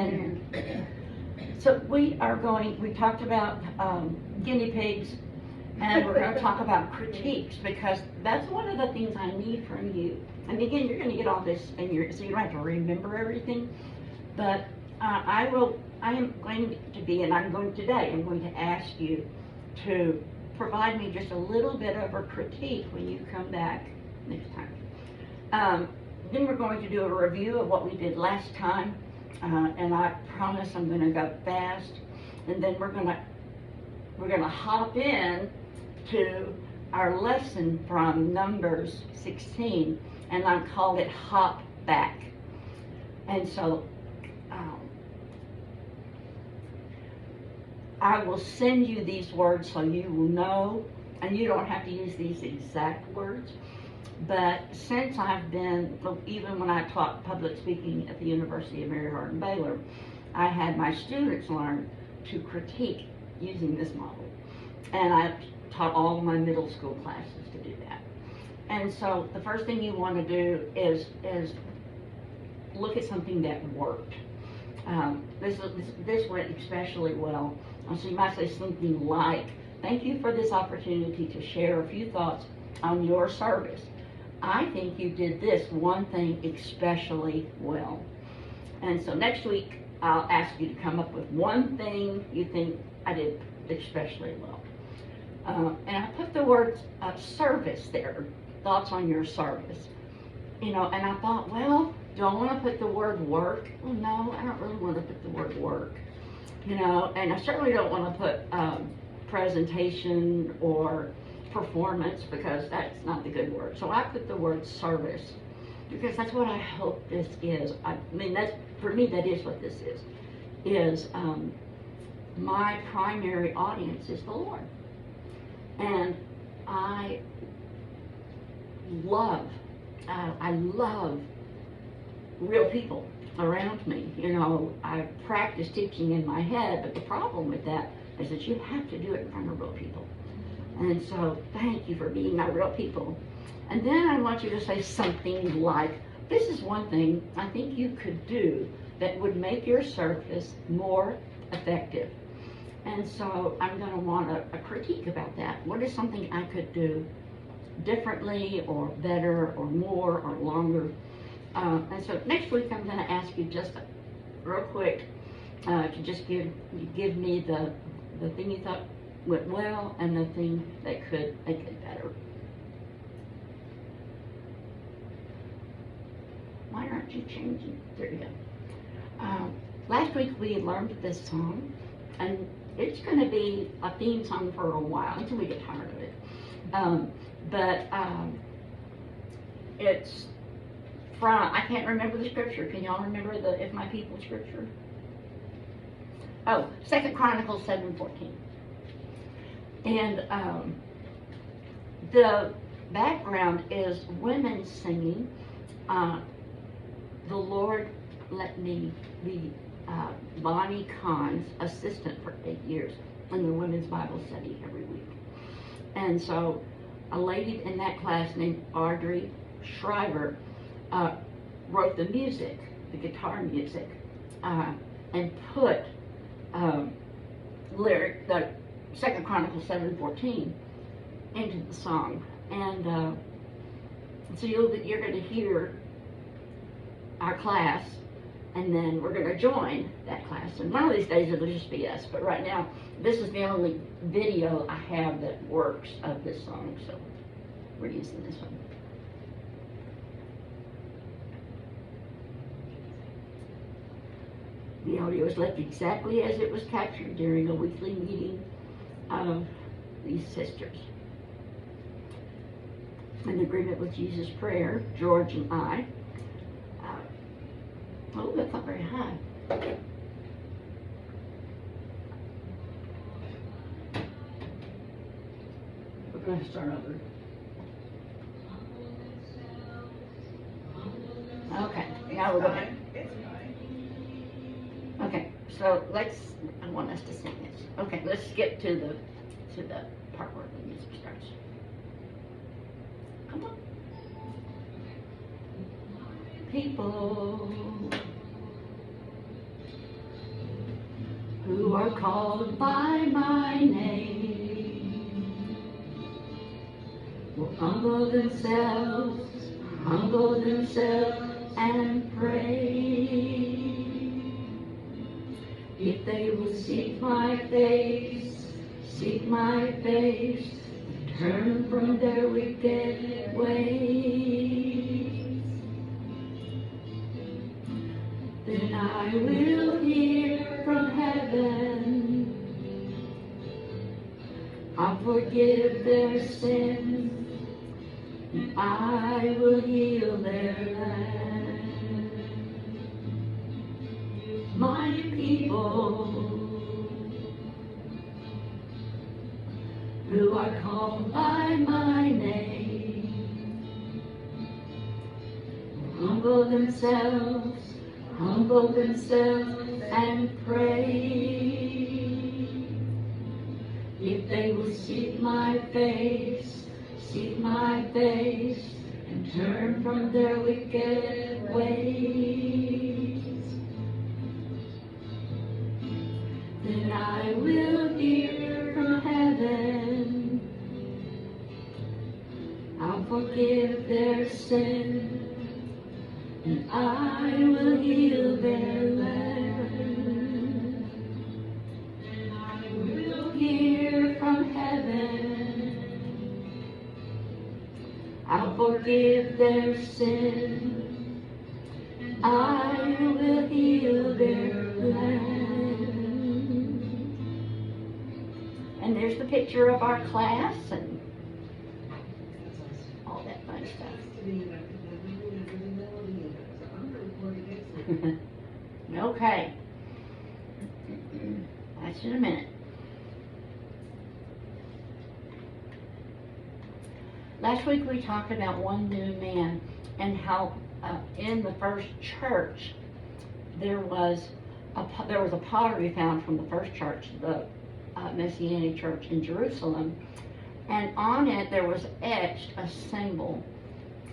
And so we talked about guinea pigs, and we're going to talk about critiques, because that's one of the things I need from you. And again, you're going to get all this, so you don't have to remember everything. But I'm going to ask you to provide me just a little bit of a critique when you come back next time. Then we're going to do a review of what we did last time, and I promise I'm going to go fast. And then we're going to hop in to our lesson from Numbers 16, and I called it Hop Back. And so I will send you these words so you will know, and you don't have to use these exact words. But since I've been, even when I taught public speaking at the University of Mary Hardin Baylor, I had my students learn to critique using this model. And I taught all of my middle school classes to do that. And so the first thing you want to do is look at something that worked. This went especially well. So you might say something like, thank you for this opportunity to share a few thoughts on your service. I think you did this one thing especially well. And so next week, I'll ask you to come up with one thing you think I did especially well. And I put the word service there, thoughts on your service. And I thought, well, do I want to put the word work? Well, no, I don't really want to put the word work. And I certainly don't want to put presentation or performance, because that's not the good word. So I put the word service, because that's what I hope this is. For me, that is what this is my primary audience is the Lord. And I love real people around me. I practice teaching in my head, but the problem with that is that you have to do it in front of real people. And so, thank you for being my real people. And then I want you to say something like, this is one thing I think you could do that would make your service more effective. And so I'm going to want a critique about that. What is something I could do differently or better or more or longer? And so next week I'm going to ask you just real quick to just give me the thing you thought went well and the thing that could make it better. Why aren't you changing? There you go. Last week we learned this song, and it's going to be a theme song for a while until we get tired of it. It's from, I can't remember the scripture. Can y'all remember the If My People scripture? Oh, 2 Chronicles 7:14. And the background is women singing, the Lord let me be Bonnie Kahn's assistant for 8 years in the women's Bible study every week. And so a lady in that class named Audrey Shriver wrote the music, the guitar music, and put the 2 Chronicles 7:14 into the song. And so you're going to hear our class, and then we're going to join that class. And one of these days it'll just be us. But right now, this is the only video I have that works of this song, so we're using this one. The audio is left exactly as it was captured during a weekly meeting of these sisters. In agreement with Jesus' prayer, George and I, oh, that's not very high. We're going to start over. Okay, now we're going. Okay, so I want us to sing this. Okay, let's get to the part where the music starts. Come on. People, who are called by my name will humble themselves and pray. If they will seek my face, turn from their wicked ways, then I will hear from heaven. I'll forgive their sins, and I will heal their land. My people, who are called by my name, humble themselves and pray. If they will seek my face, and turn from their wicked ways, then I will hear from heaven. I'll forgive their sin, and I will heal their land. And I will hear from heaven. I'll forgive their sin, and I will heal their land. And there's the picture of our class and all that fun stuff. Okay. That's in a minute. Last week we talked about one new man and how in the first church there was a pottery found from the first church, the Messianic church in Jerusalem, and on it there was etched a symbol,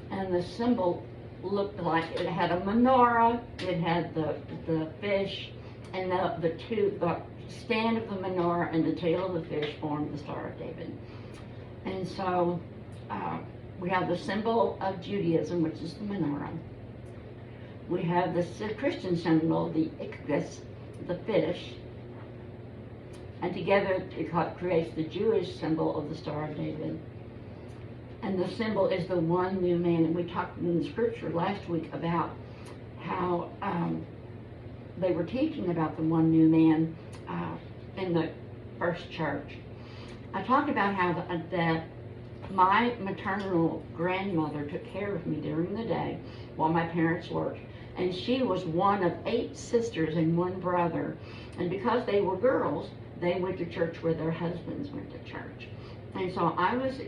and the symbol looked like it had a menorah, it had the fish, and the stand of the menorah and the tail of the fish formed the Star of David. And so we have the symbol of Judaism, which is the menorah. We have the Christian symbol, the ichthys, the fish, and together it creates the Jewish symbol of the Star of David. And the symbol is the one new man. And we talked in the scripture last week about how they were teaching about the one new man in the first church. I talked about how that my maternal grandmother took care of me during the day while my parents worked. And she was one of 8 sisters and 1 brother. And because they were girls, they went to church where their husbands went to church. And so I was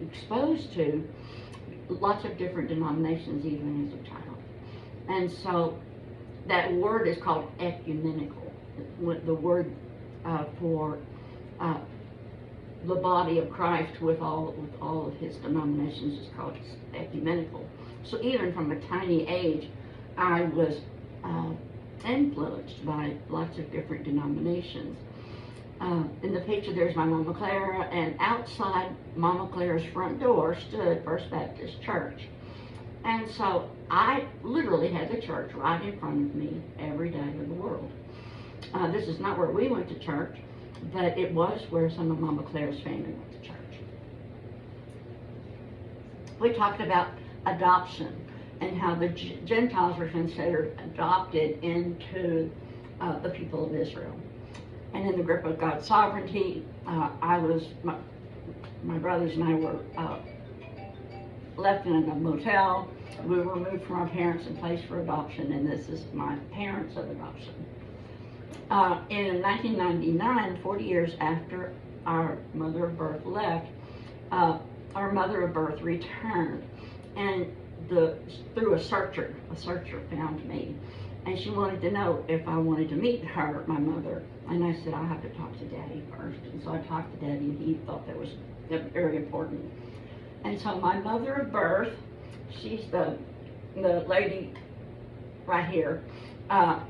exposed to lots of different denominations even as a child. And so that word is called ecumenical. The word for the body of Christ with all of his denominations is called ecumenical. So even from a tiny age, I was influenced by lots of different denominations. In the picture there's my Mama Clara, and outside Mama Clara's front door stood First Baptist Church. And so I literally had the church right in front of me every day of the world. This is not where we went to church, but it was where some of Mama Clara's family went to church. We talked about adoption and how the Gentiles were considered adopted into the people of Israel. And in the grip of God's sovereignty, my brothers and I were left in a motel. We were removed from our parents and placed for adoption, and this is my parents of adoption. In 1999, 40 years after our mother of birth left, our mother of birth returned, and through a searcher found me, and she wanted to know if I wanted to meet her, my mother, and I said, I'll have to talk to Daddy first. And so I talked to Daddy, and he thought that was very important. And so my mother of birth, she's the lady right here,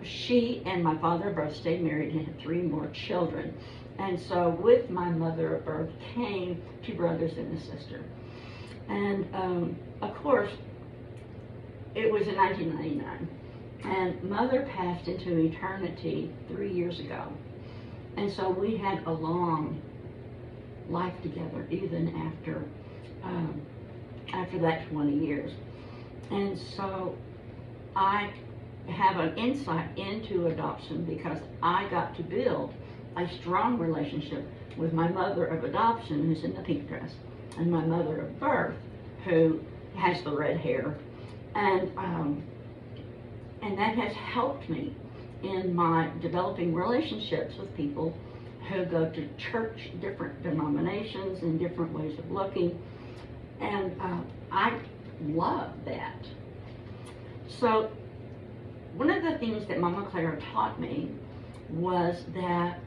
She and my father both stayed married and had 3 more children. And so with my mother of birth came 2 brothers and a sister. And of course, it was in 1999. And mother passed into eternity 3 years ago. And so we had a long life together, even after that 20 years. And so I have an insight into adoption because I got to build a strong relationship with my mother of adoption, who's in the pink dress, and my mother of birth, who has the red hair. And that has helped me in my developing relationships with people who go to church, different denominations and different ways of looking. And I love that. So one of the things that Mama Clara taught me was that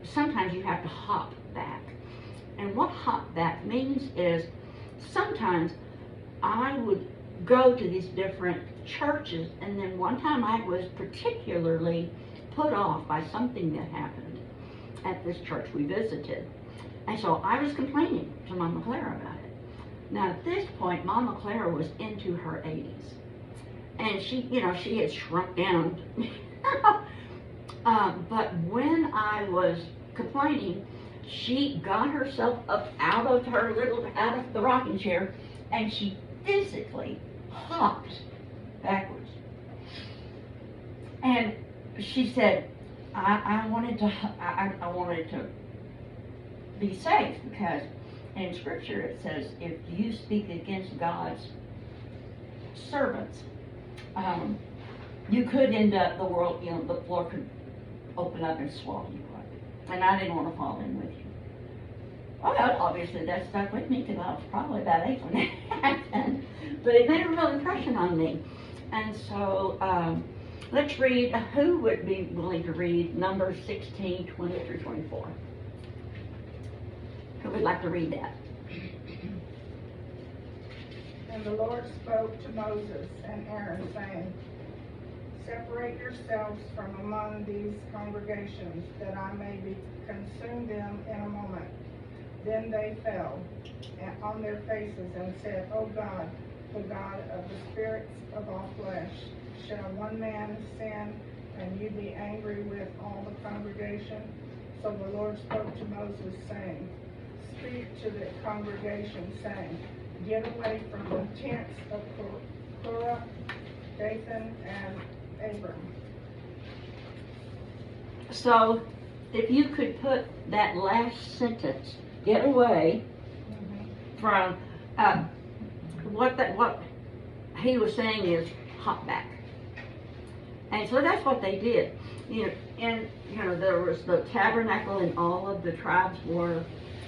sometimes you have to hop back. And what hop back means is sometimes I would go to these different churches, and then one time I was particularly put off by something that happened at this church we visited. And so I was complaining to Mama Clara about it. Now at this point, Mama Clara was into her 80s. And she had shrunk down. But when I was complaining, she got herself up out of the rocking chair, and she physically hopped backwards. And she said, I wanted to be safe, because in Scripture it says, if you speak against God's servants, you could end up, the floor could open up and swallow you up. And I didn't want to fall in with you. Well, obviously that stuck with me, because I was probably about 8 when that happened. But it made a real impression on me. And so let's read, who would be willing to read Numbers 16, 20 through 24? Who would like to read that? And the Lord spoke to Moses and Aaron, saying, separate yourselves from among these congregations, that I may consume them in a moment. Then they fell on their faces and said, O God, the God of the spirits of all flesh, shall one man sin, and you be angry with all the congregation? So the Lord spoke to Moses, saying, speak to the congregation, saying, get away from the tents of Korah, Dathan, and Abiram. So, if you could put that last sentence, get away from, what he was saying is hop back. And so that's what they did. There was the tabernacle, and all of the tribes were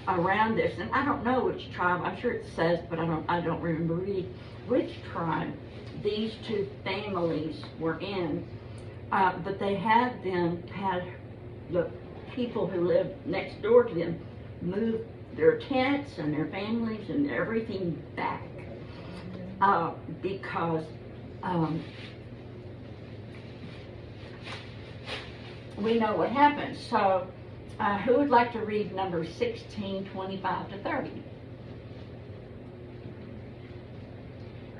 around this. And I don't know which tribe, I'm sure it says, but I don't remember reading which tribe these 2 families were in. But they had the people who lived next door to them move their tents and their families and everything back, because we know what happened. So who would like to read Numbers 16, 25 to 30?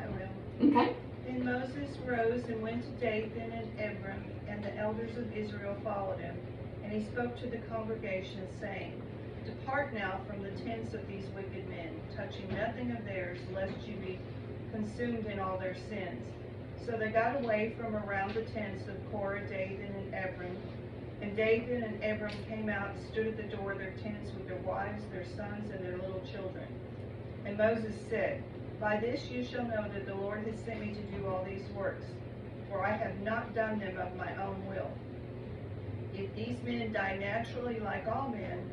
I will. Okay. Then Moses rose and went to Dathan and Abiram, and the elders of Israel followed him. And he spoke to the congregation, saying, depart now from the tents of these wicked men, touching nothing of theirs, lest you be consumed in all their sins. So they got away from around the tents of Korah, Dathan, and Abiram. And Dathan and Abiram came out and stood at the door of their tents with their wives, their sons, and their little children. And Moses said, by this you shall know that the Lord has sent me to do all these works, for I have not done them of my own will. If these men die naturally like all men,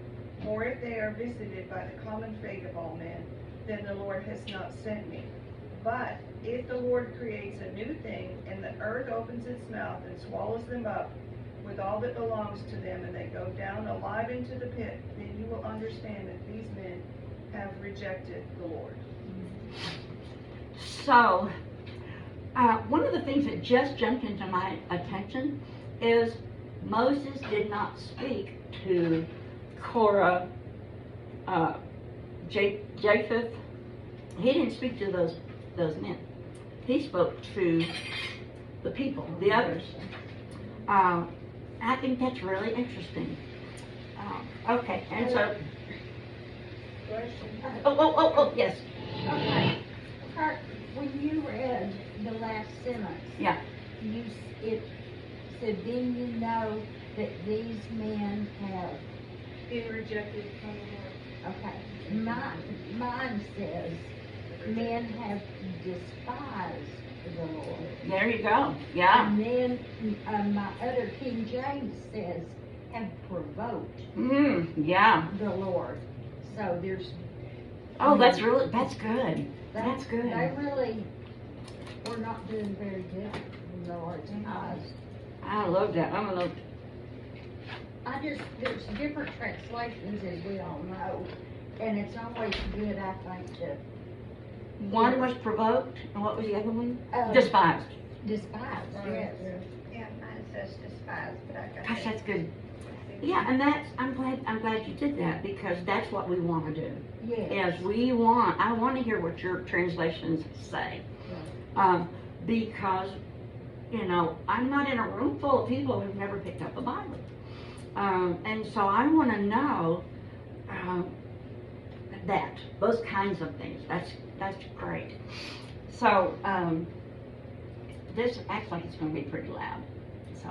or if they are visited by the common fate of all men, then the Lord has not sent me. But if the Lord creates a new thing, and the earth opens its mouth and swallows them up with all that belongs to them, and they go down alive into the pit, then you will understand that these men have rejected the Lord. So, One of the things that just jumped into my attention is Moses did not speak to Korah, Japheth. He didn't speak to those men. He spoke to the people, the others. I think that's really interesting. Okay, and so, Question. oh, yes, Okay, Kurt, when you read the last sentence, yeah. it said, then you know that these men have, Being rejected from the Lord. okay, mine says, men have despised the Lord. There you go, yeah. And then, my other King James says, have provoked Yeah. the Lord. So there's. Oh, that's good. That's good. They really were not doing very good in the Lord's eyes. I love that. There's different translations, as we all know, and it's always good, I think, to One was provoked, and what was the other one? Um, Despised. despise, yes. Yeah, mine says despise, but I got Gosh, it. that's good. Yeah, and I'm glad you did that, because that's what we want to do. Yes. Is I want to hear what your translations say. Because, I'm not in a room full of people who've never picked up a Bible. And so I want to know those kinds of things. That's great. So, this acts like it's going to be pretty loud. So,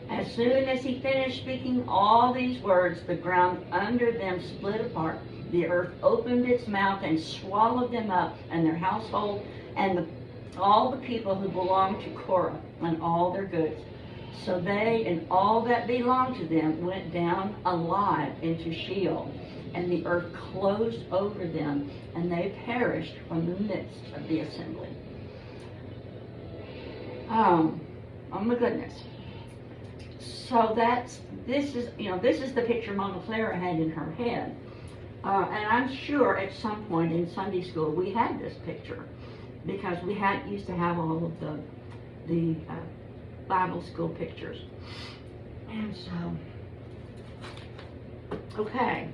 as soon as he finished speaking all these words, the ground under them split apart. The earth opened its mouth and swallowed them up and their household and all the people who belonged to Korah and all their goods. So they and all that belonged to them went down alive into Sheol, and the earth closed over them, and they perished from the midst of the assembly. Oh my goodness. So this is the picture Mama Clara had in her head. And I'm sure at some point in Sunday school we had this picture, because we used to have all of the Bible school pictures. And so, okay.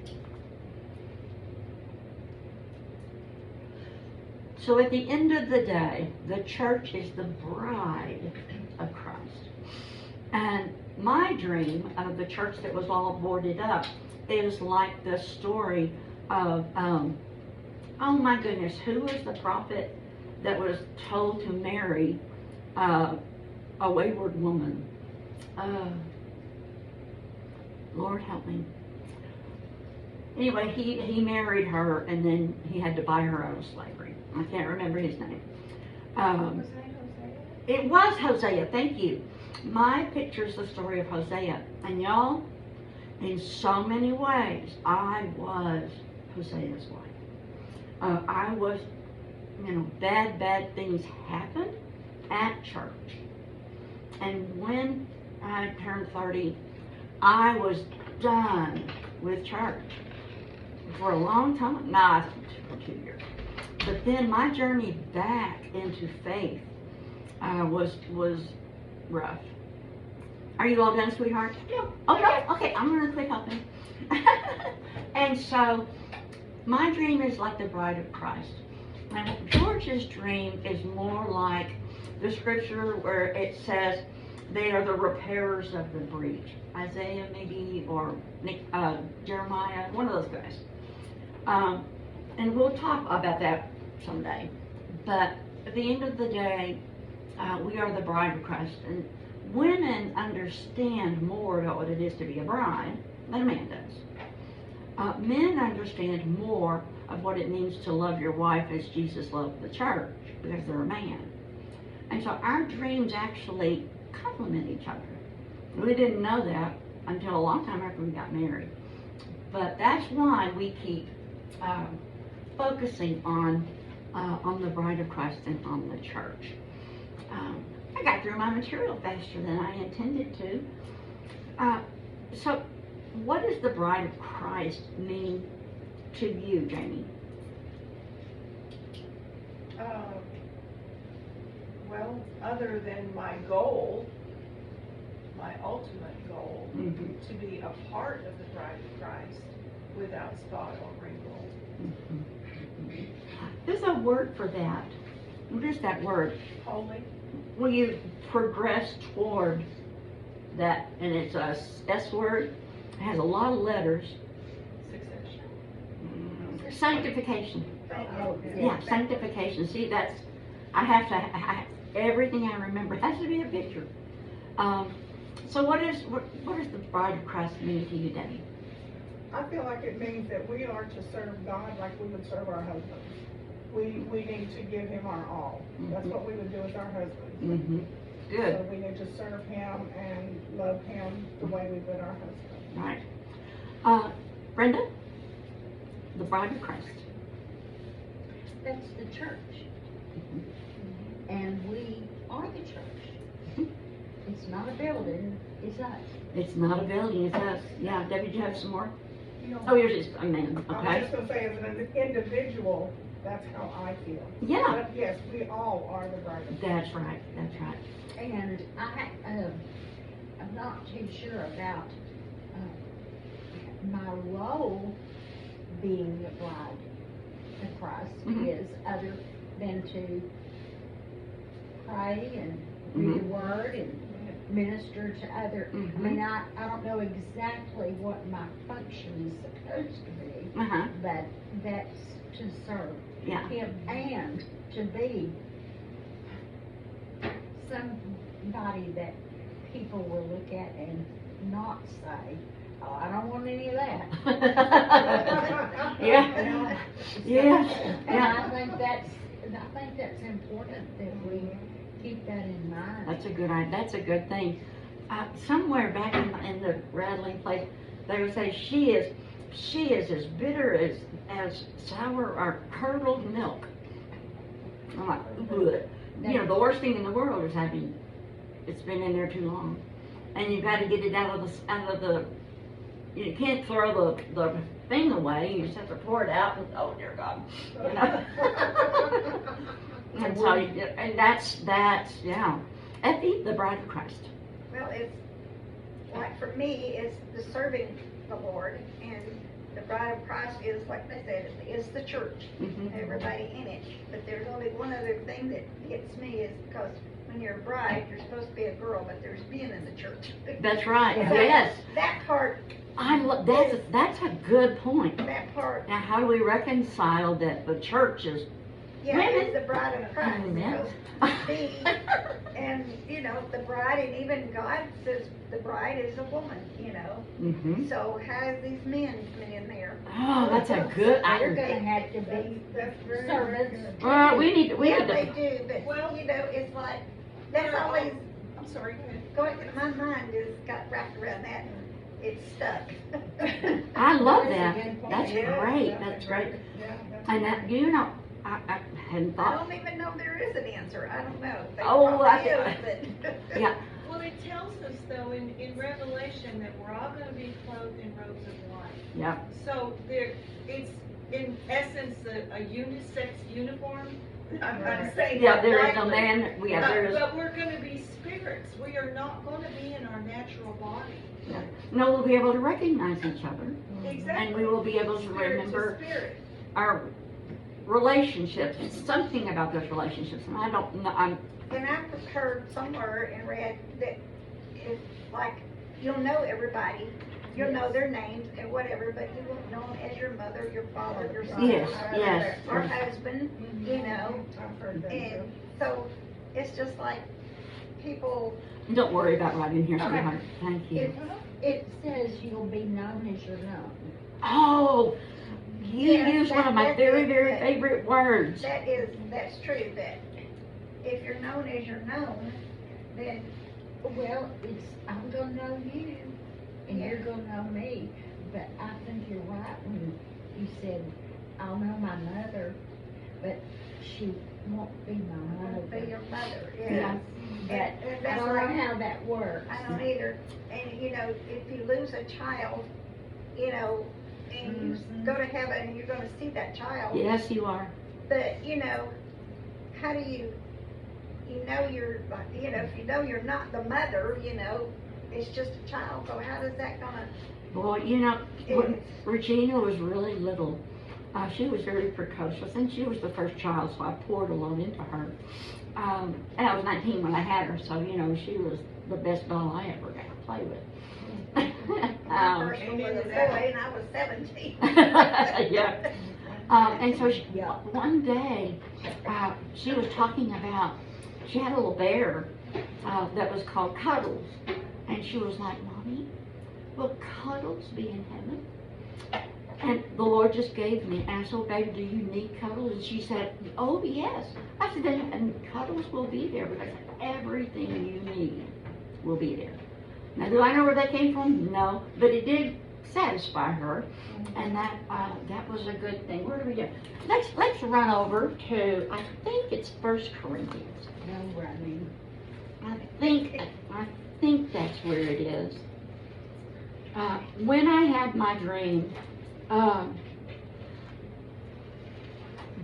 So at the end of the day, the church is the bride of Christ. And my dream of the church that was all boarded up is like the story of, oh my goodness, who was the prophet that was told to marry a wayward woman? Lord help me. Anyway, he married her, and then he had to buy her out of slavery. I can't remember his name. Was that Hosea? It was Hosea, thank you. My picture's the story of Hosea. And y'all, in so many ways, I was Hosea's wife. I was, bad things happened at church. And when I turned 30, I was done with church for a long time. I think for 2 years. But then my journey back into faith was rough. Are you all done, sweetheart? No. Okay, I'm gonna quit helping. And so, my dream is like the bride of Christ. And George's dream is more like the scripture where it says they are the repairers of the breach. Isaiah maybe, or Jeremiah, one of those guys. And we'll talk about that someday. But at the end of the day, we are the bride of Christ. And women understand more about what it is to be a bride than a man does. Men understand more of what it means to love your wife as Jesus loved the church, because they're a man. And so our dreams actually complement each other. We didn't know that until a long time after we got married. But that's why we keep focusing on the bride of Christ and on the church. I got through my material faster than I intended to. So what does the bride of Christ mean to you, Jamie? Well, other than my goal, my ultimate goal, Mhm. to be a part of the bride of Christ without spot or wrinkle. There's a word for that. What is that word? Holy. Will you progress toward that? And it's a S word. It has a lot of letters. Succession. Sanctification. Oh, Yeah, sanctification. See, that's, everything I remember has to be a picture. So what does the bride of Christ mean to you, Debbie? I feel like it means that we are to serve God like we would serve our husbands. We need to give him our all. That's what we would do with our husbands. Mm-hmm. So Good. we need to serve him and love him the way we would our husband. Right. Brenda? The bride of Christ. That's the church. And we are the church. It's not a building, it's us. It's not a building, it's us. Yeah, Debbie, do you have some more? No. Oh, yours is a man, I was okay? just gonna say, as an individual, that's how I feel. Yeah, But yes, we all are the bride of Christ. that's right, that's right. And I'm not too sure about my role being the bride of Christ Mhm. is other than to pray and read the word and minister to other. I mean, I don't know exactly what my function is supposed to be, Uh-huh, but that's to serve yeah. him and to be somebody that people will look at and not say, oh, I don't want any of that. Yeah, yeah, And yeah. I think that's important that we keep that in mind. That's a good thing. Somewhere back in the rattling place, they would say she is as bitter as sour or curdled milk. I'm like, ugh. You know, the worst thing in the world is it's been in there too long, and you've got to get it out of the. You can't throw the thing away. You just have to pour it out. And, oh dear God, you know. And so, and that's yeah. Effie, the bride of Christ. Well, it's, like for me, it's the serving the Lord, and the bride of Christ is, like they said, is the church, Mhm. everybody in it. But there's only one other thing that gets me is because when you're a bride, you're supposed to be a girl, but there's men in the church. That's right. So Yes, That part, that's a good point. that part, Now, how do we reconcile that the church is yeah, Women. is the bride of Christ. Amen. And, you know, the bride, and even God says the bride is a woman, you know. Mm-hmm. So how these men come in there? Oh, that's a good. They're gonna have to be That's very servants. good. We need Yeah, to. they do, but, Well- you know, it's like, that's always, I'm sorry, go ahead. going, my mind is got wrapped around that, and it's stuck. I love That's a that. good point. That's Yeah, great. That's great. Yeah, that's And that, you know, I hadn't I thought. don't even know there is an answer, I don't know. There Oh, probably I- is, but. Yeah. Well, it tells us though in Revelation that we're all gonna be clothed in robes of white. Yeah. So it's in essence a unisex uniform. I'm not saying Yeah. that There is a lightly. man. There is. But we're gonna be spirits. We are not gonna be in our natural body. No, we'll be able to recognize each other, Exactly. and we will be able to Spirit remember spirit. our relationships. Something about those relationships, and I don't know. And I heard somewhere and read that it's like, you'll know everybody, you'll know their names and whatever, but you won't know them as your mother, your father, your son, Yes, yes. or husband, you know. I've heard that too. And so it's just like people, Don't worry about writing here, Okay. sweetheart. Thank you. It says you'll be known as you're known. Oh, you Yes, used one of my that's very, it. very favorite words. that's true, that if you're known as you're known, then, Well, I'm gonna know you, and Yeah. you're gonna know me, but I think you're right when you said, I'll know my mother, but she won't be my I'll be mother. your mother, Yeah, yeah. but And I that's don't know like- how that works. I don't either. And, you know, if you lose a child, you know, and you go to heaven and you're gonna see that child. Yes, you are. But, you know, how do you know you're, if you know you're not the mother, it's just a child, so how does that gonna, Boy, when Regina was really little, she was very precocious, and she was the first child, so I poured a lot into her. And I was 19 when I had her, so, she was the best doll I ever got to play with. my first one was a boy, and I was 17. Yeah. And so one day, she was talking about, she had a little bear that was called Cuddles. And she was like, Mommy, will Cuddles be in heaven? And the Lord just gave me, and I said, baby, do you need Cuddles? And she said, oh, yes. I said, then and Cuddles will be there because everything you need will be there. Now, do I know where that came from? No, but it did satisfy her, and that was a good thing. Where do we go? Let's run over to, I think it's 1 Corinthians. No running. I think that's where it is. When I had my dream,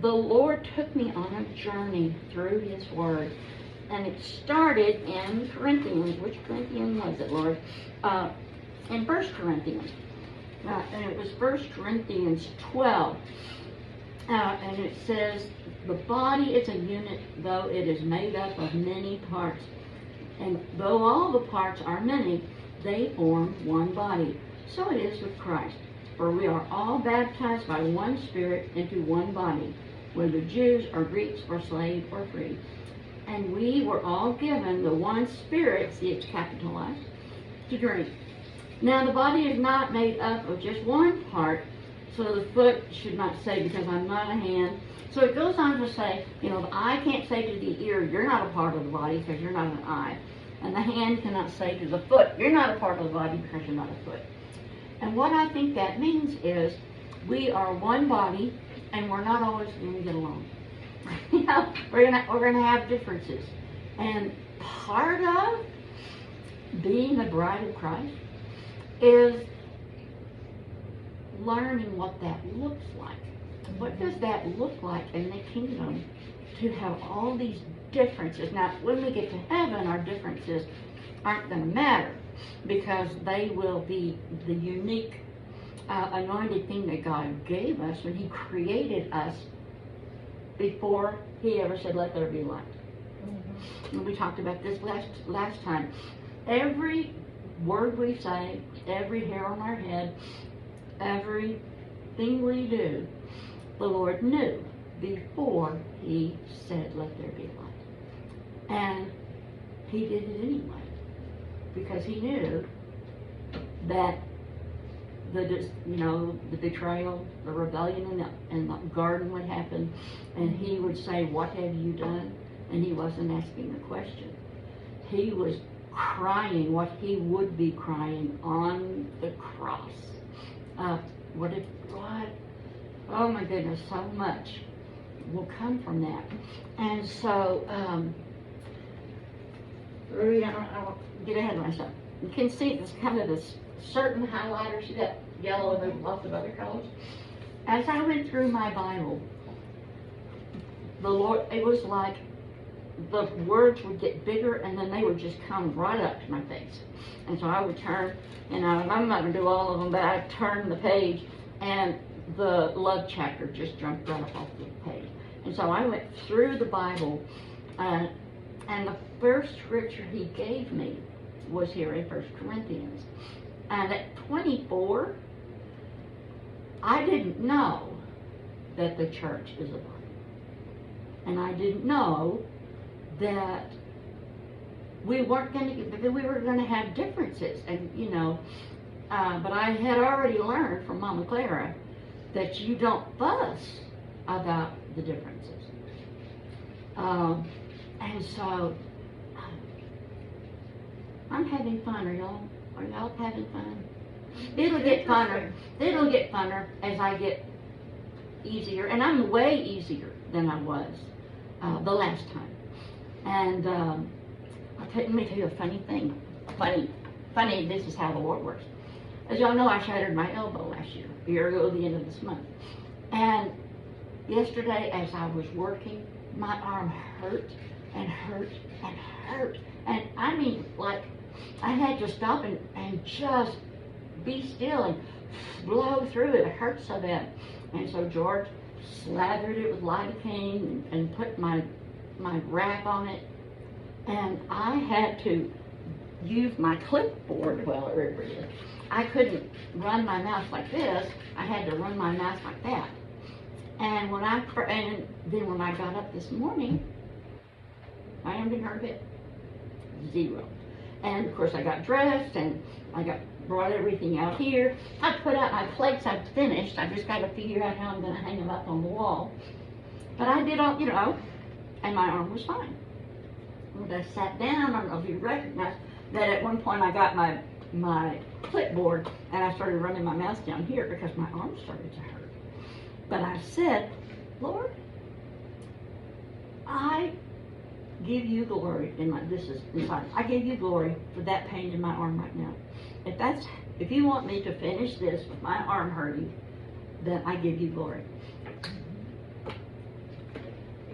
the Lord took me on a journey through His Word, and it started in Corinthians. Which Corinthian was it, Lord? In 1 Corinthians. And it was 1 Corinthians 12. And it says, the body is a unit, though it is made up of many parts. And though all the parts are many, they form one body. So it is with Christ. For we are all baptized by one Spirit into one body, whether Jews or Greeks or slave or free. And we were all given the one Spirit, see it's capitalized, to drink. Now the body is not made up of just one part, so the foot should not say, because I'm not a hand. So it goes on to say, the eye can't say to the ear, you're not a part of the body because you're not an eye. And the hand cannot say to the foot, you're not a part of the body because you're not a foot. And what I think that means is we are one body, and we're not always going to get along. We're gonna have differences. And part of being the bride of Christ is learning what that looks like. What does that look like in the kingdom to have all these differences? Now, when we get to heaven, our differences aren't going to matter because they will be the unique anointed thing that God gave us when He created us before He ever said, let there be light. And we talked about this last time. Every word we say, every hair on our head, everything we do, the Lord knew before He said, let there be light. And He did it anyway, because He knew that the betrayal, the rebellion in the garden would happen, and He would say, what have you done? And He wasn't asking the question. He was crying what He would be crying on the cross. Oh my goodness, so much will come from that. And so, I don't get ahead of myself. You can see this kind of this certain highlighter, see that yellow and lots of other colors. As I went through my Bible, the Lord, it was like the words would get bigger and then they would just come right up to my face. And so I would turn, and I'm not going to do all of them, but I'd turn the page and the love chapter just jumped right up off the page. And so I went through the Bible, and the first scripture He gave me was here in 1 Corinthians. And at 24, I didn't know that the church is a body. And I didn't know that we were going to have differences. And, but I had already learned from Mama Clara that you don't fuss about the differences. And so, I'm having fun. Are y'all having fun? It'll get funner. It'll get funner as I get easier, and I'm way easier than I was the last time. And let me tell you a funny thing. Funny. This is how the Lord works. As y'all know, I shattered my elbow last year, a year ago, the end of this month. And yesterday, as I was working, my arm hurt and hurt and hurt. And I mean, like, I had to stop and just be still and blow through it. It hurt so bad. And so George slathered it with lidocaine and put my wrap on it. And I had to use my clipboard, well, I couldn't run my mouth like this. I had to run my mouth like that. And then when I got up this morning, my arm didn't hurt a bit. Zero. And of course I got dressed and brought everything out here. I put out my plates. I've finished. I just got to figure out how I'm going to hang them up on the wall. But I did all, and my arm was fine. When I sat down, I don't know if you recognize that at one point I got my clipboard and I started running my mouth down here because my arm started to hurt. But I said, Lord, I give you glory this is inside. I give you glory for that pain in my arm right now. If you want me to finish this with my arm hurting, then I give you glory.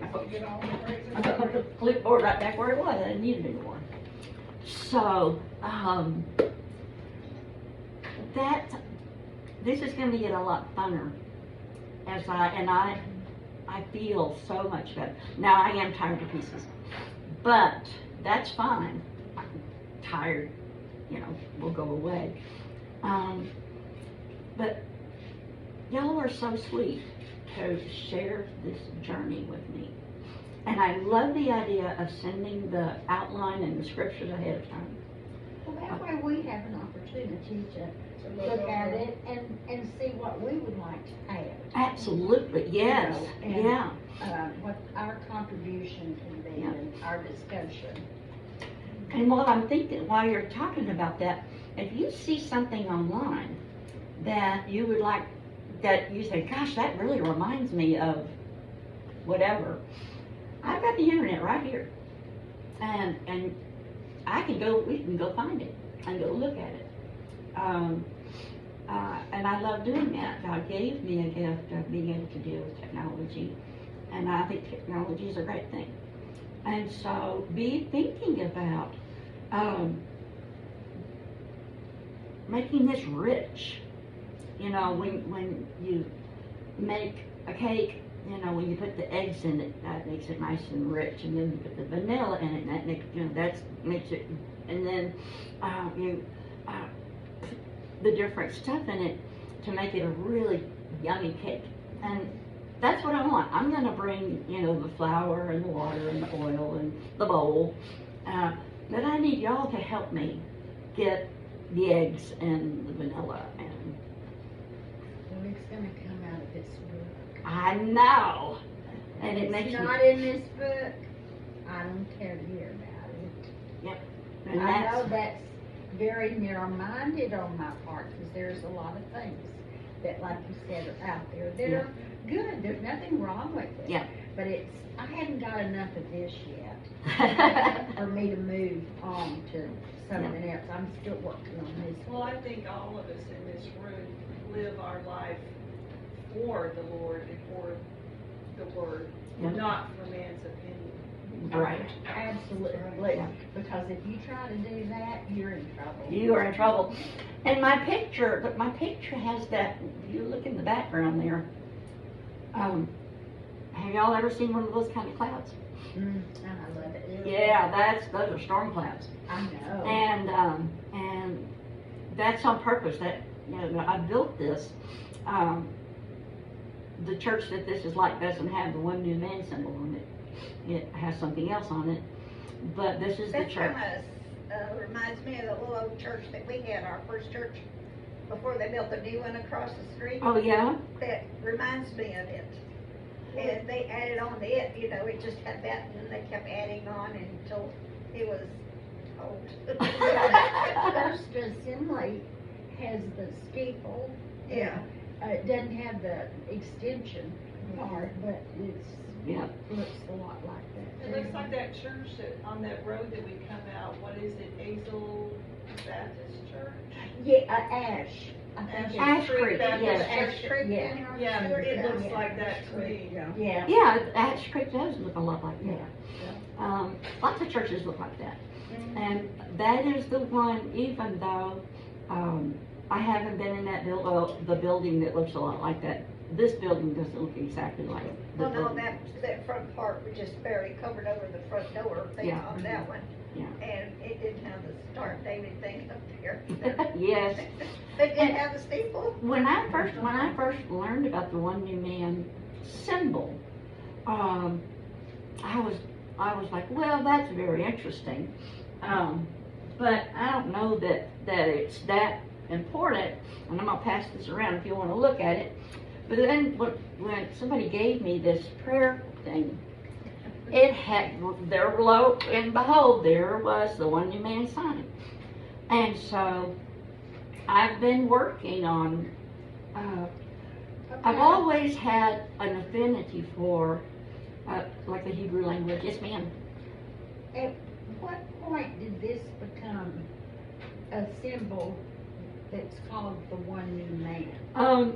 I put the clipboard right back where it was. I didn't need it anymore. So, this is going to get a lot funner as I feel so much better. Now I am tired to pieces, but that's fine. I'm tired, will go away. But y'all are so sweet to share this journey with me. And I love the idea of sending the outline and the scriptures ahead of time. Well, that way we have an opportunity to look at it and see what we would like to add. Absolutely, yes, yeah. What our contribution can be in our discussion. And while I'm thinking, while you're talking about that, if you see something online that you would like, that you say, gosh, that really reminds me of whatever, I've got the internet right here. And we can go find it and go look at it. And I love doing that. God gave me a gift of being able to deal with technology. And I think technology is a great thing. And so be thinking about making this rich. When you make a cake, when you put the eggs in it, that makes it nice and rich. And then you put the vanilla in it, and that makes it, and then you the different stuff in it to make it a really yummy cake. And that's what I want. I'm going to bring, the flour and the water and the oil and the bowl. But I need y'all to help me get the eggs and the vanilla. And Well, it's going to come out of this book. I know. And it makes It's not in this book. I don't care to hear about it. Yep. And I know that's very narrow-minded on my part because there's a lot of things that, like you said, are out there that are good. There's nothing wrong with it. Yeah. But I hadn't got enough of this yet for me to move on to something else. I'm still working on this. Well, I think all of us in this room live our life for the Lord and for the Word, not for man's opinion. Right. Absolutely. Because if you try to do that, you're in trouble. You are in trouble. And my picture has that, if you look in the background there, have y'all ever seen one of those kind of clouds? I love it. Yeah, those are storm clouds. I know. And that's on purpose. That I built this. The church that this is like doesn't have the one new man symbol on it. It has something else on it. But this is the church. That kind of reminds me of the little old church that we had, our first church, before they built a new one across the street. Oh yeah? That reminds me of it. And they added on to it, it just had that, and then they kept adding on until it was old. First Assembly has the steeple. Yeah. It doesn't have the extension part, but it looks a lot like that. It looks like that church on that road that we come out, what is it, Hazel Baptist Church? Yeah, Ash. I think it's Ash Creek, yes. Ash Creek Yeah. down here on Yeah, Stewart it County. looks like that to me. Yeah. Yeah, Ash Creek does look a lot like Yeah. that. Lots of churches look like that. Mhm. And that is the one, even though, I haven't been in that the building that looks a lot like that. This building doesn't look exactly like the Well, no, building. that front part was just barely covered over the front door thing Yeah. on that one. Yeah. And it didn't have the Star of David thing up there. Yes. But it did have the steeple. When I first learned about the One New Man symbol, I was like, well, that's very interesting. But I don't know that it's that important, and I'm gonna pass this around if you want to look at it. But then when somebody gave me this prayer thing, it had there, lo and behold, there was the One New Man sign. And so I've been working on. I've always had an affinity for like the Hebrew language. Yes, ma'am. At what point did this become a symbol that's called the One New Man?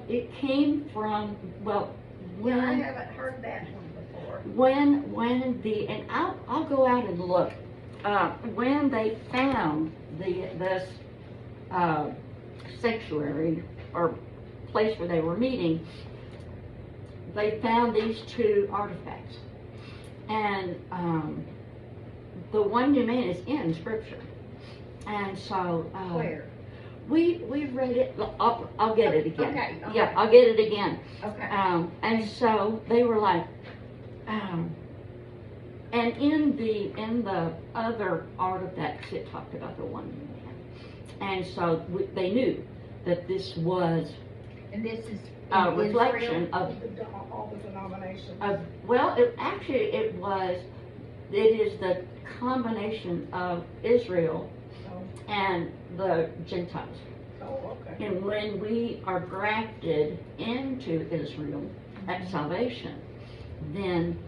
It came from, well, Yeah, I when haven't heard that one before. and I'll go out and look. When they found this sanctuary or place where they were meeting, they found these two artifacts, and the One New Man is in Scripture, and so Where? we've read it. I'll get it again. Okay, okay. Yeah, I'll get it again. Okay. And so they were like, and in the other artifacts it talked about the One New Man, and so they knew that this was And this is a in reflection Israel? of All the denominations. well, it is the combination of Israel Oh, and the Gentiles. oh, okay. And when we are grafted into Israel at salvation, then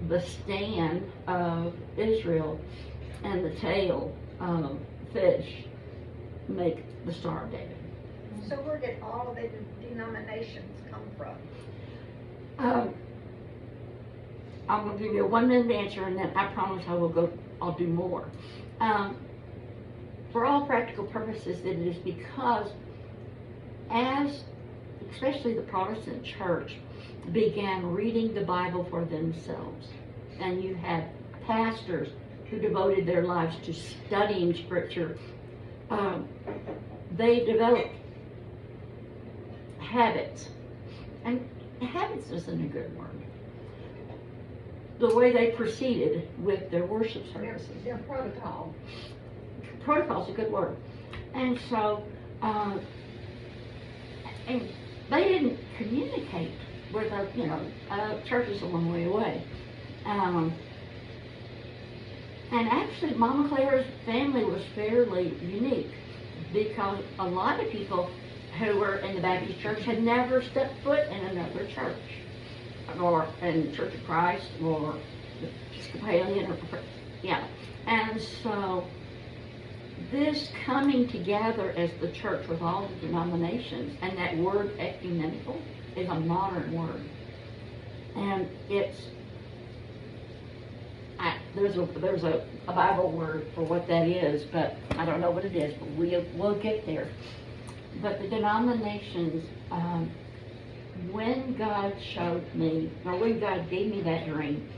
the stand of Israel and the tail of fish make the Star of David. So where did all of the denominations come from? I'm going to give you a 1 minute answer, and then I promise I'll do more. For all practical purposes, it is because especially the Protestant church began reading the Bible for themselves, and you had pastors who devoted their lives to studying Scripture, they developed habits, and habits isn't a good word. The way they proceeded with their worship services. Their protocol. Protocol's a good word. And so, and they didn't communicate with churches a long way away. And actually, Mama Clara's family was fairly unique because a lot of people who were in the Baptist church had never stepped foot in another church, or in Church of Christ, or the Episcopalian, or and so this coming together as the church with all the denominations, and that word ecumenical is a modern word, and there's a Bible word for what that is, but I don't know what it is, but we'll get there. But the denominations, when God showed me, or when God gave me that dream,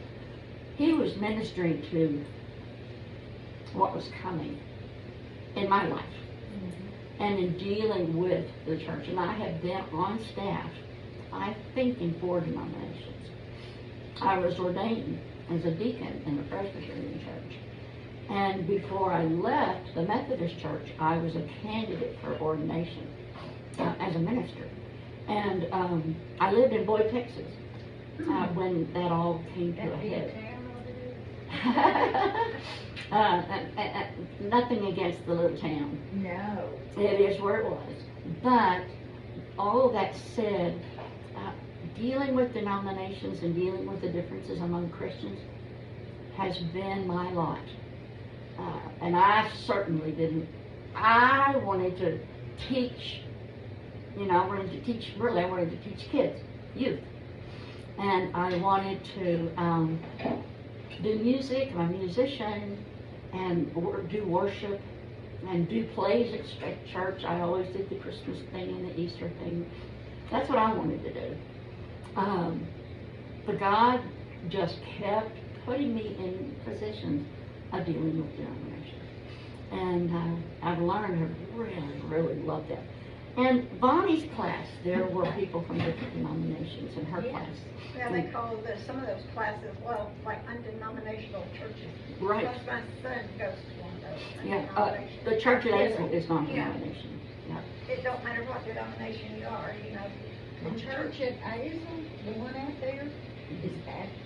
He was ministering to what was coming in my life and in dealing with the church. And I have been on staff, I think, in 4 denominations. I was ordained as a deacon in the Presbyterian church. And before I left the Methodist church, I was a candidate for ordination as a minister. And I lived in Boyd, Texas, when that all came to a head. Nothing against the little town. No. It is where it was. But all of that said, dealing with denominations and dealing with the differences among Christians has been my lot. And I certainly didn't I wanted to teach, I wanted to teach kids, youth. And I wanted to do music. I'm a musician, and do worship, and do plays at church. I always did the Christmas thing and the Easter thing. That's what I wanted to do. But God just kept putting me in positions of dealing with denominations. And I've learned to really, really love that. And Bonnie's class, there were people from different denominations in her Yes. class. Yeah, they call some of those classes, well, like undenominational churches. Right. Because my son goes to one of those. Yeah, undenominational. the church at Israel is Yeah. non-denomination. Yeah. It don't matter what denomination you are, The church at Hazel, the one out there, is Baptist.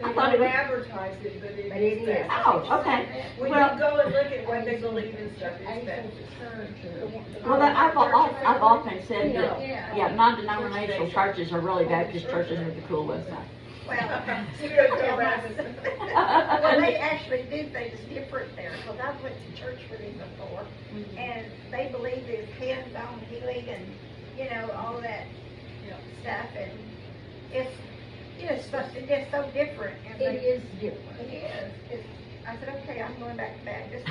I They thought it don't was- advertise it, but it But it is. is. Oh, okay. When Well- you go and look at what they believe and stuff, it's Hazel's Baptist. church or. Well, I've often said that, Yeah. yeah, non-denominational churches are really Baptist churches with the cool website. Well, You don't go Baptist. well, they actually do things different there, because I went to church with him before, and they believe his hands-on healing and, all that stuff, and it's so different. And It is different. It is. I said, okay, I'm going back to Baptist.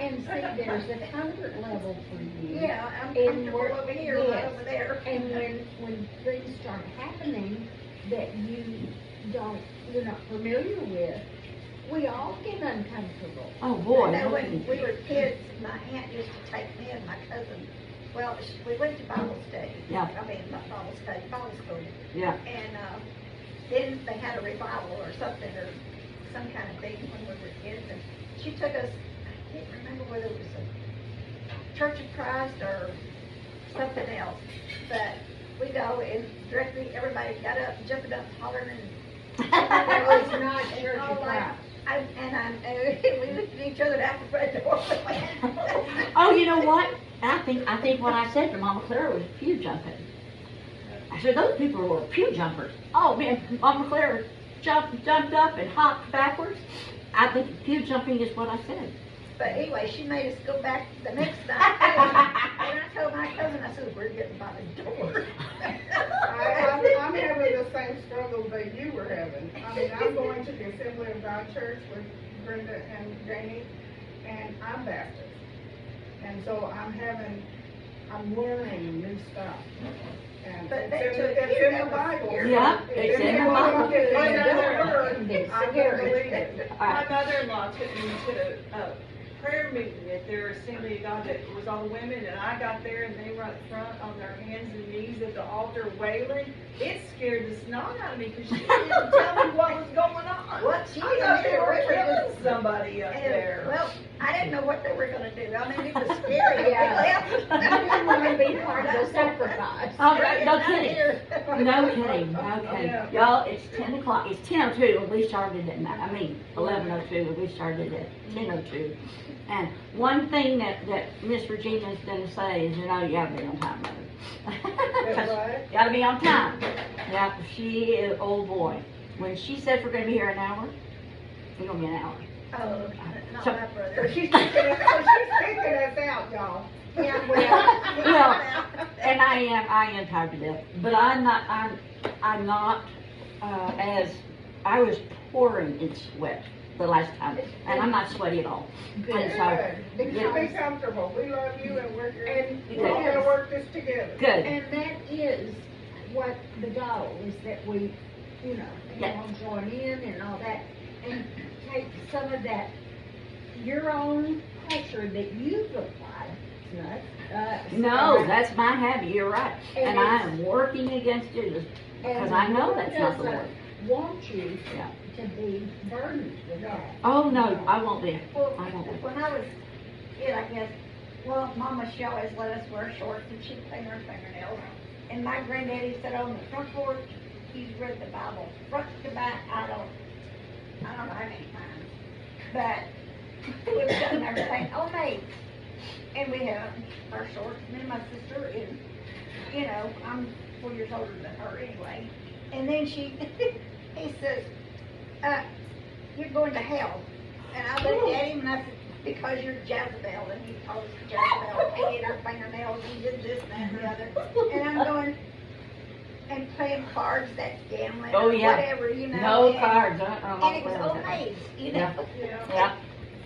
And see, there's a comfort level for you. Yeah, I'm And comfortable we're- over here, not yes. over there. And when things start happening that you're not familiar with, we all get uncomfortable. Oh, boy. I know when we were kids, my aunt used to take me and my cousin, well, we went to Bible study. Yeah. I mean, not Bible study, Bible school. Yeah. And then they had a revival or something, or some kind of thing when we were kids. And she took us, I can't remember whether it was a Church of Christ or something else. But we go and directly everybody got up, jumping up, hollering, and It was not Church all of like, Christ. we looked at each other out the front door. Oh, you know what? I think what I said to Mama Clara was pew jumping. I said, those people were pew jumpers. Oh, man, Mama Clara jumped up and hopped backwards. I think pew jumping is what I said. But anyway, she made us go back the next night. And I told my cousin, I said, we're getting by the door. I'm having the same struggle that you were having. I mean, I'm going to the Assembly of God Church with Brenda and Janie, and I'm Baptist. And so I'm learning new stuff. And But they it's took it's you in the that was Bible. here. Yeah, it's in the Bible. It's My in the mother- Word. I'm gonna believe it. All My right. mother-in-law took me to a prayer meeting at their Assembly of God that was all women, and I got there and they were up front on their hands and knees at the altar wailing. It scared the snot out of me because she didn't even tell me what was going on. What? She I thought they didn't were know killing somebody up And, there. well, I didn't know what they were gonna do. I mean, it was scary. Yeah. We You didn't want to be part of the sacrifice. Oh, no left. kidding. No kidding. Okay. Yeah. Y'all, it's 10 o'clock. It's 10:02 when we started at 11:02 when we started at 10:02. And one thing that Miss Regina's gonna say is, you gotta be on time, Mother. That's right. Gotta be on time. Yeah, she is, oh boy. When she says we're gonna be here an hour, we're gonna be an hour. Oh, not So- my So brother. she's kicking us out, y'all. Yeah, Well, and I am tired to death, but I'm not, as, I was pouring in sweat the last time, and I'm not sweaty at all. Good. And so, Good. yeah. Be comfortable. We love you and we're here. And We're all yes. gonna work this together. good. And that is what the goal is, that we, Yeah. all join in and all that, and take some of that, your own pressure that you've applied, not, No, that's my habit, you're right. And I it's- am working against it, because I know that's not the Lord. Want you Yeah. to be burdened with that. Oh, no, I won't be. Well, I won't be. when I was kid, I guess, well, Mama, she always let us wear shorts and she'd clean our fingernails. And my granddaddy said on the front porch, he's read the Bible, front to back. I don't know how many times. But he was sitting there saying, oh, mate. And we have our shorts, me and my sister, and, I'm 4 years older than her anyway. And then he says, you're going to hell. And I looked at him and I said, because you're Jezebel, and he calls Jezebel, painted her fingernails, and did this, that, and the other. And I'm going, and playing cards, that's gambling, Oh, or yeah. whatever, you know. No and, cards, And it was always, you know. Yeah.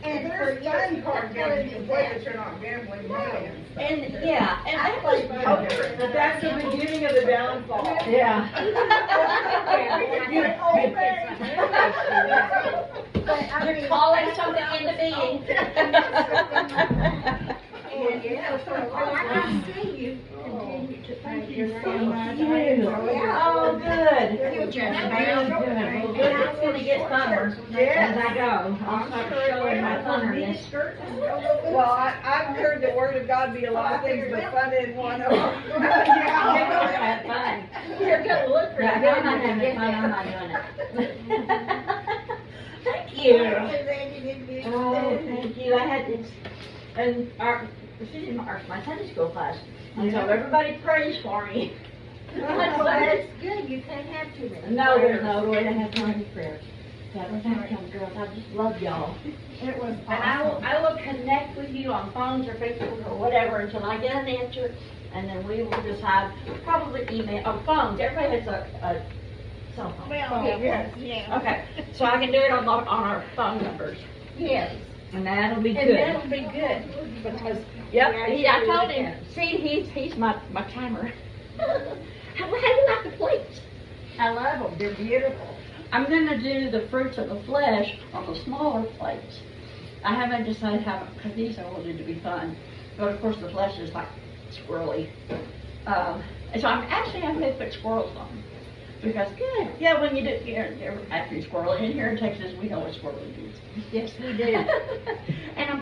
And for There's fun years, card people telling games, me the way that. that you're not gambling money and stuff. And, yeah, and I that was played fun. poker. But that's the beginning of the downfall. Yeah. But I mean, You're calling something into being. and, you know, so while I can see you continue to Thank paint you your so nails. much. Yeah. Oh, good. You're Good, good. Well, good. It's gonna get funner as I go. I'll start showing my funnerness. Well, I've heard the word of God be a lot of things, but fun is one of them. You're gonna have fun. You're gonna look Yeah, pretty I'm not good. having fun, I'm not doing it. Thank you. Oh, thank you. I had this, and my Sunday school class, and so everybody prays for me. Well, that's good, you can't have too many. No, there's no way to have too many prayers. That was how come, girls, I just love y'all. It was And I will connect with you on phones or Facebook or whatever until I get an answer, and then we will decide, probably email, oh, phones, everybody has a cell phone. Well, yeah. Okay, so I can do it on our phone numbers, Yes, and that'll be and good. that'll be good, because. Yep, we I actually told look him, at it. see, he's my timer. How do you like the plates? I love them, they're beautiful. I'm gonna do the fruits of the flesh on the smaller plates. I haven't decided how, because these I wanted to be fun, but of course the flesh is like squirrely. And so I'm going to put squirrels on them. Because, good, yeah, when you do, you're after squirrel, in here in Texas, we know what squirreling is. Yes, we do. And I'm